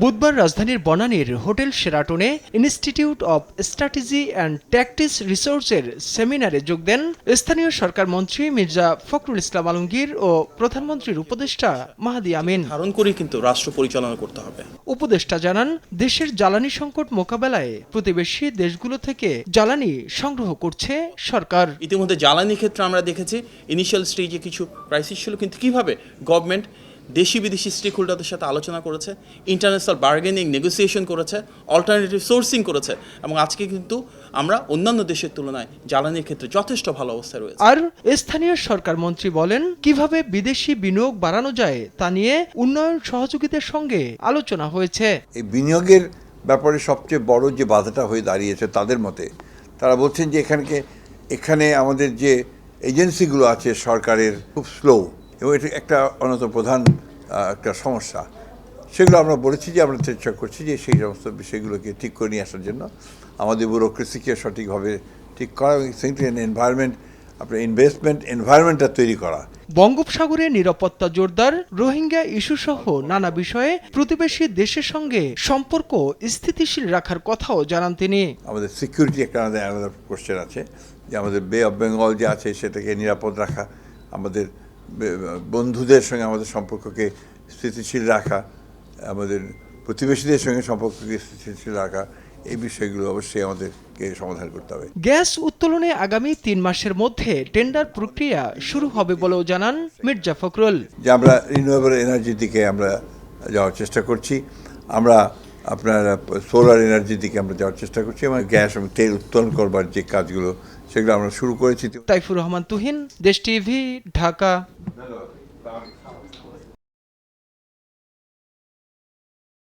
বুধবার রাজধানীর বনানীর হোটেল শেরাটনে institute of strategy and tactics রিসোর্সের সেমিনারে যোগ দেন স্থানীয় সরকার মন্ত্রী মির্জা ফখরুল ইসলাম আলমগীর ও প্রধানমন্ত্রীর উপদেষ্টা মাহাদি আমিন। ধারণ করে কিন্তু রাষ্ট্র পরিচালনা করতে হবে। উপদেষ্টা জানান, দেশের জ্বালানি সংকট মোকাবেলায় প্রতিবেশী দেশগুলো থেকে জ্বালানি সংগ্রহ করছে সরকার। ইতিমধ্যে জ্বালানি ক্ষেত্রে আমরা দেখেছি ইনিশিয়াল স্টেজে কিছু ক্রাইসিস ছিল, কিন্তু কিভাবে গভর্নমেন্ট দেশি বিদেশি স্টেক হোল্ডারদের সাথে আলোচনা করেছে, ইন্টারন্যাশনাল বার্গেনিং নেগোসিয়েশন করেছে, অল্টারনেটিভ সোর্সিং করেছে, এবং আজকে কিন্তু আমরা অন্যান্য দেশের তুলনায় জ্বালানির ক্ষেত্রে যথেষ্ট ভালো অবস্থায় রয়েছে। আর স্থানীয় সরকার মন্ত্রী বলেন, কিভাবে বিদেশি বিনিয়োগ বাড়ানো যায় তা নিয়ে উন্নয়ন সহযোগীদের সঙ্গে আলোচনা হয়েছে। এই বিনিয়োগের ব্যাপারে সবচেয়ে বড় যে বাধাটা হয়ে দাঁড়িয়েছে তাদের মতে, তারা বলছেন যে এখানে আমাদের যে এজেন্সিগুলো আছে সরকারের খুব স্লো, এবং এটা একটা অন্যতম প্রধান একটা সমস্যা। সেগুলো আমরা বলেছি যে আমরা চেষ্টা করছি যে সেই সমস্ত বিষয়গুলোকে ঠিক করে নিয়ে আসার জন্য আমাদের ব্যুরোক্রেসিকে সঠিকভাবে ঠিক করা এবং এনভায়রনমেন্ট, আপনার ইনভেস্টমেন্ট এনভায়রনমেন্টটা তৈরি করা। বঙ্গোপসাগরে নিরাপত্তা জোরদার, রোহিঙ্গা ইস্যুসহ নানা বিষয়ে প্রতিবেশী দেশের সঙ্গে সম্পর্ক স্থিতিশীল রাখার কথাও জানান তিনি। আমাদের সিকিউরিটি একটা আলাদা কোশ্চেন আছে, যে আমাদের বে অফ বেঙ্গল যে আছে সেটাকে নিরাপদ রাখা, আমাদের বন্ধুদের সঙ্গে আমাদের সম্পর্ককে স্থিতিশীল রাখা, আমাদের প্রতিবেশীদের সঙ্গে সম্পর্ককে স্থিতিশীল রাখা, এই বিষয়গুলো অবশ্যই আমাদেরকে সমাধান করতে হবে। গ্যাস উত্তোলনে আগামী 3 মাসের মধ্যে টেন্ডার প্রক্রিয়া শুরু হবে বলেও জানান মির্জা ফখরুল। যে আমরা রিনিউয়েবল এনার্জির দিকে আমরা যাওয়ার চেষ্টা করছি, আমরা আপনার সোলার এনার্জির দিকে আমরা যাওয়ার চেষ্টা করছি, এবং গ্যাস এবং তেল উত্তোলন করবার যে কাজগুলো সেগুলো আমরা শুরু করেছি। তাইফুর রহমান তুহিন, দেশ টিভি, ঢাকা।